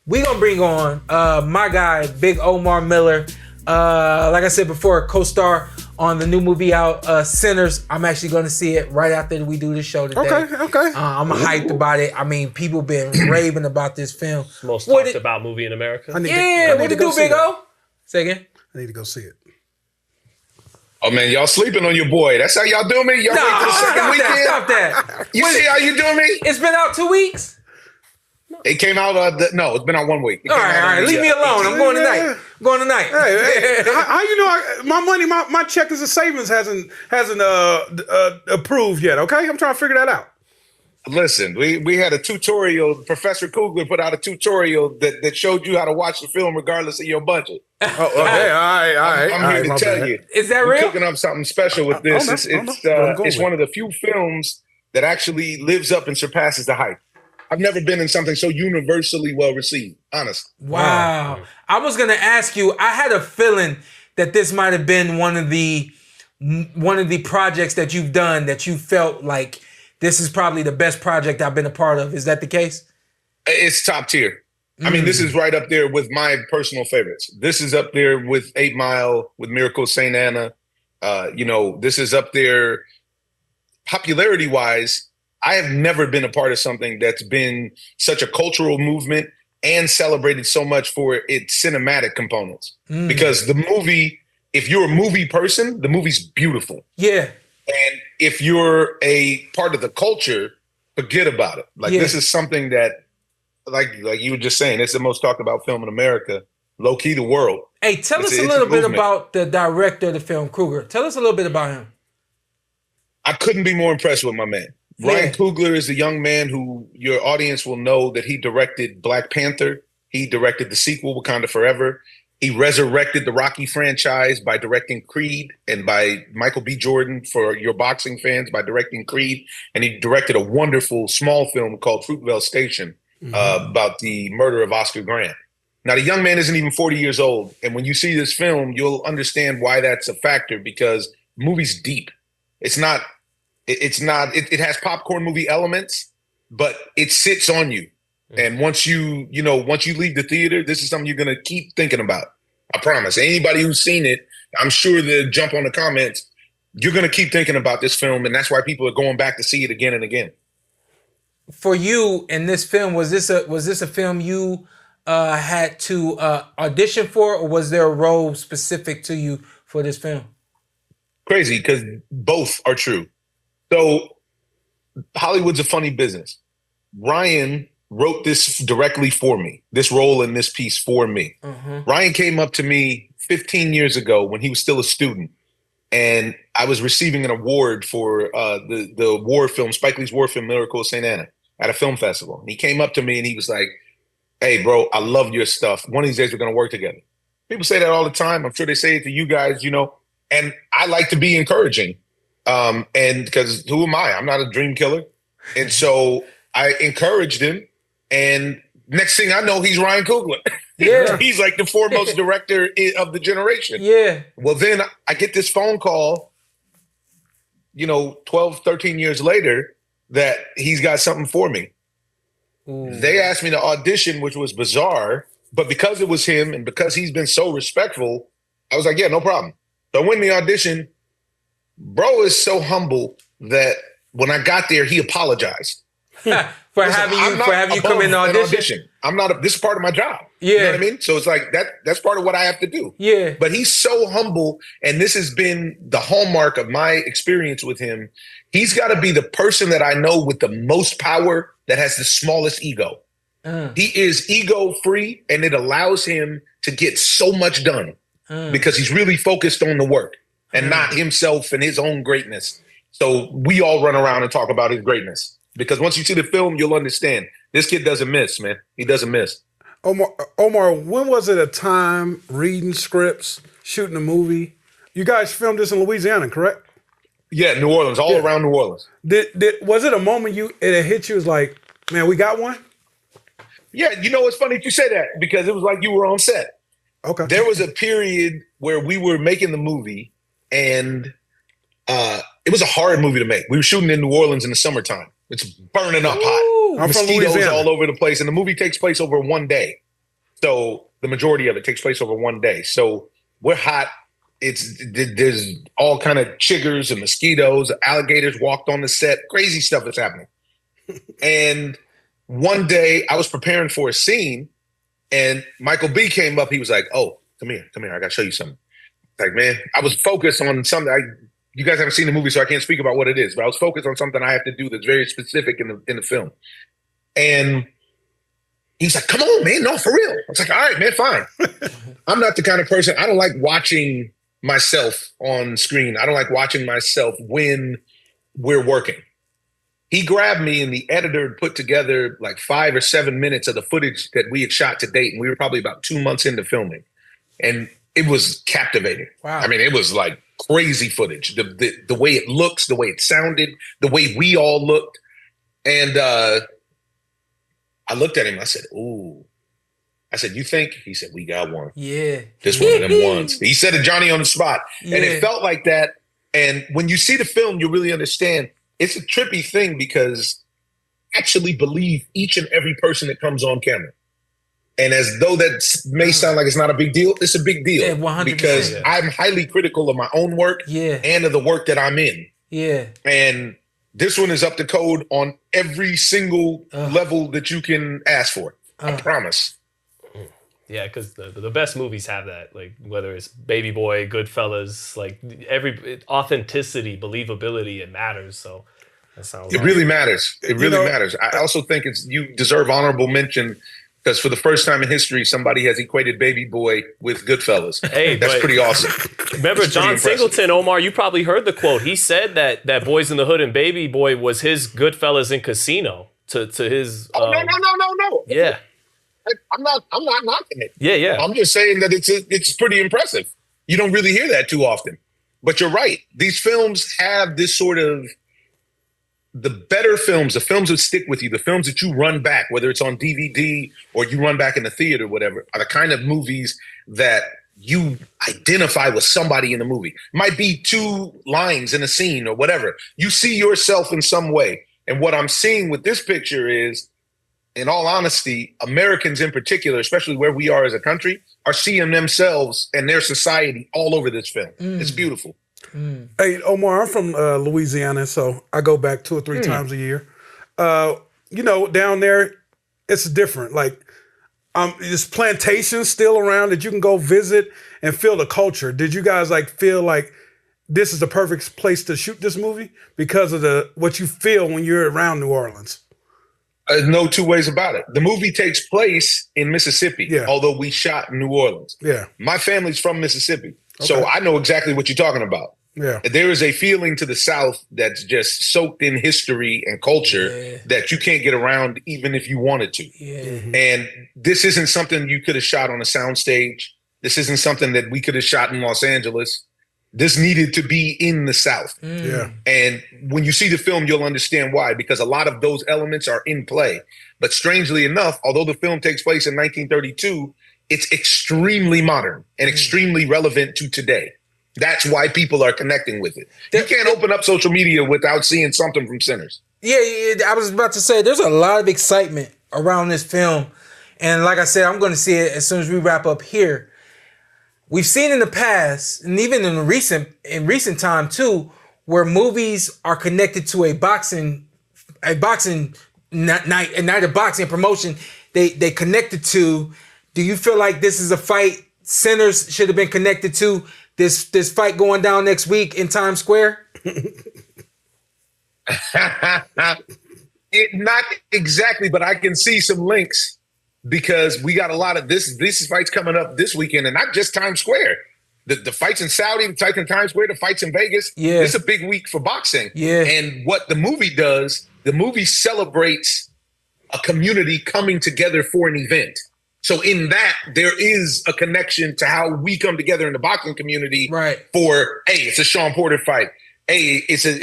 we gonna bring on my guy, Big Omar Miller. Like I said before, co-star on the new movie out, Sinners. I'm actually gonna see it right after we do this show today. Okay. I'm hyped about it. I mean, people been raving about this film. Most talked about movie in America. What to do, Big O? Say again. I need to go see it. Oh man, y'all sleeping on your boy. That's how y'all do me? Y'all wait till the second weekend? Stop that. You see how you doing me? It's been out 2 weeks? It came out, no, it's been out 1 week. All right. Leave me alone. I'm going tonight. Hey, how you know my money, my checkers and savings hasn't approved yet, okay? I'm trying to figure that out. Listen, we had a tutorial. Professor Coogler put out a tutorial that showed you how to watch the film regardless of your budget. Oh, okay, all right. I'm here to tell you. Is that we're real? Cooking up something special with this. It's one of the few films that actually lives up and surpasses the hype. I've never been in something so universally well received, honestly. Wow. I was going to ask you, I had a feeling that this might have been one of the projects that you've done that you felt like this is probably the best project I've been a part of. Is that the case? It's top tier. I mean, this is right up there with my personal favorites. This is up there with 8 Mile, with Miracle St. Anna. This is up there popularity-wise. I have never been a part of something that's been such a cultural movement and celebrated so much for its cinematic components. Because the movie, if you're a movie person, the movie's beautiful. Yeah. And if you're a part of the culture, forget about it. This is something that, like you were just saying, it's the most talked about film in America, low key the world. Hey, tell us a little bit about the director of the film, Coogler. Tell us a little bit about him. I couldn't be more impressed with my man. Ryan Coogler is the young man who your audience will know that he directed Black Panther. He directed the sequel, Wakanda Forever. He resurrected the Rocky franchise by directing Creed, and by Michael B. Jordan for your boxing fans by directing Creed. And he directed a wonderful small film called Fruitvale Station about the murder of Oscar Grant. Now, the young man isn't even 40 years old. And when you see this film, you'll understand why that's a factor, because the movie's deep. It has popcorn movie elements, but it sits on you. And once you leave the theater, this is something you're going to keep thinking about. I promise. Anybody who's seen it, I'm sure they'll jump on the comments. You're going to keep thinking about this film, and that's why people are going back to see it again and again. For you in this film, was this a film you had to audition for, or was there a role specific to you for this film? Crazy, because both are true. So Hollywood's a funny business. Ryan wrote this directly for me, this role in this piece for me. Ryan came up to me 15 years ago when he was still a student, and I was receiving an award for the war film, Spike Lee's war film, Miracle of St. Anna, at a film festival. And he came up to me and he was like, "Hey, bro, I love your stuff. One of these days we're going to work together." People say that all the time. I'm sure they say it to you guys, and I like to be encouraging. And because who am I? I'm not a dream killer. And so I encouraged him. And next thing I know, he's Ryan Coogler. Yeah. He's like the foremost director of the generation. Yeah. Well, then I get this phone call, 12, 13 years later, that he's got something for me. They asked me to audition, which was bizarre. But because it was him and because he's been so respectful, I was like, yeah, no problem. So I went in the audition. Bro is so humble that when I got there, he apologized. for having you come in the audition. I'm not. This is part of my job. Yeah, you know what I mean. So it's like that's part of what I have to do. Yeah. But he's so humble, and this has been the hallmark of my experience with him. He's got to be the person that I know with the most power that has the smallest ego. He is ego free, and it allows him to get so much done because he's really focused on the work and not himself and his own greatness. So we all run around and talk about his greatness. Because once you see the film, you'll understand. This kid doesn't miss, man. He doesn't miss. Omar, when was it a time reading scripts, shooting a movie? You guys filmed this in Louisiana, correct? Yeah, New Orleans, all around New Orleans. Was it a moment it hit you as like, man, we got one? Yeah, it's funny that you say that because it was like you were on set. Okay. There was a period where we were making the movie and it was a hard movie to make. We were shooting in New Orleans in the summertime. It's burning up hot. I'm from Mosquitoes Louisiana. all over the place. And the movie takes place over one day. So the majority of it takes place over one day. So we're hot. There's all kind of chiggers and mosquitoes. Alligators walked on the set. Crazy stuff is happening. And one day I was preparing for a scene, and Michael B came up. He was like, "Oh, come here. I got to show you something." Like, man, I was focused on something. You guys haven't seen the movie, so I can't speak about what it is. But I was focused on something I have to do that's very specific in the film. And he's like, "Come on, man. No, for real." I was like, "All right, man, fine." I'm not the kind of person, I don't like watching myself on screen. I don't like watching myself when we're working. He grabbed me, and the editor had put together like 5 or 7 minutes of the footage that we had shot to date. And we were probably about 2 months into filming. And it was captivating. Wow. I mean, it was like crazy footage. The way it looks, the way it sounded, the way we all looked. And I looked at him. I said, "Ooh." I said, "You think?" He said, "We got one." Yeah. This one of them ones. He said it Johnny on the spot. Yeah. And it felt like that. And when you see the film, you really understand it's a trippy thing, because I actually believe each and every person that comes on camera. And as though that may sound like it's not a big deal, it's a big deal. Yeah, 100%. Because I'm highly critical of my own work and of the work that I'm in. Yeah. And this one is up to code on every single level that you can ask for. I promise. Yeah, because the best movies have that. Like, whether it's Baby Boy, Goodfellas, like every authenticity, believability, it matters. So that sounds. It really matters. It really matters. I also think you deserve honorable mention, because for the first time in history, somebody has equated Baby Boy with Goodfellas. Hey, that's pretty awesome. Remember John Singleton, Omar? You probably heard the quote. He said that Boys in the Hood and Baby Boy was his Goodfellas in Casino to his. No. Yeah. I'm not knocking it. Yeah. I'm just saying that it's pretty impressive. You don't really hear that too often. But you're right. These films have this sort of, the better films, the films that stick with you, the films that you run back, whether it's on DVD or you run back in the theater, whatever, are the kind of movies that you identify with somebody in the movie. Might be 2 lines in a scene or whatever. You see yourself in some way. And what I'm seeing with this picture is, in all honesty, Americans in particular, especially where we are as a country, are seeing themselves and their society all over this film. It's beautiful. Hey, Omar, I'm from Louisiana, so I go back 2 or 3 times a year. Down there, it's different. Like, there's plantations still around that you can go visit and feel the culture. Did you guys feel like this is the perfect place to shoot this movie because of what you feel when you're around New Orleans? No two ways about it. The movie takes place in Mississippi, although we shot in New Orleans. Yeah. My family's from Mississippi, so I know exactly what you're talking about. Yeah. There is a feeling to the South that's just soaked in history and culture that you can't get around even if you wanted to. Yeah. And this isn't something you could have shot on a soundstage. This isn't something that we could have shot in Los Angeles. This needed to be in the South. Yeah. And when you see the film, you'll understand why, because a lot of those elements are in play. But strangely enough, although the film takes place in 1932, it's extremely modern and extremely relevant to today. That's why people are connecting with it. You can't open up social media without seeing something from Sinners. Yeah, I was about to say, there's a lot of excitement around this film. And like I said, I'm going to see it as soon as we wrap up here. We've seen in the past, and even in recent time too, where movies are connected to a boxing night, a night of boxing promotion. They connected to. Do you feel like this is a fight Sinners should have been connected to? This fight going down next week in Times Square? Not exactly, but I can see some links. Because we got a lot of this fights coming up this weekend, and not just Times Square. The fights in Saudi, the fights in Times Square, the fights in Vegas. Yeah. It's a big week for boxing. Yeah. And what the movie does, the movie celebrates a community coming together for an event. So in that, there is a connection to how we come together in the boxing community. Right. For, hey, it's a Shawn Porter fight. Hey, it's a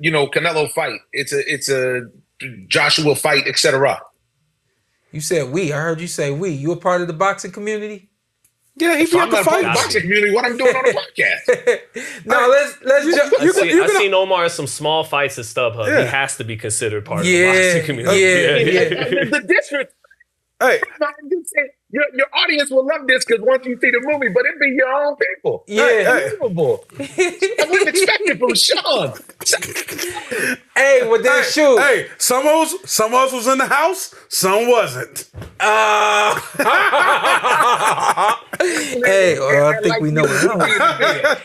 Canelo fight. It's a Joshua fight, etc. You said we. I heard you say we. You a part of the boxing community? Yeah, he If I'm not a part of the boxing community, what I'm doing on the podcast? No, let's jump. I've seen Omar in some small fights at StubHub. Yeah. He has to be considered part of the boxing community. Yeah. The district. Hey, Your audience will love this because once you see the movie, but it be your own people. Yeah. Unbelievable. I wouldn't expect it from Shawn. Hey, well then shoot. Hey, some of us was in the house, some wasn't. Hey, I think we know what.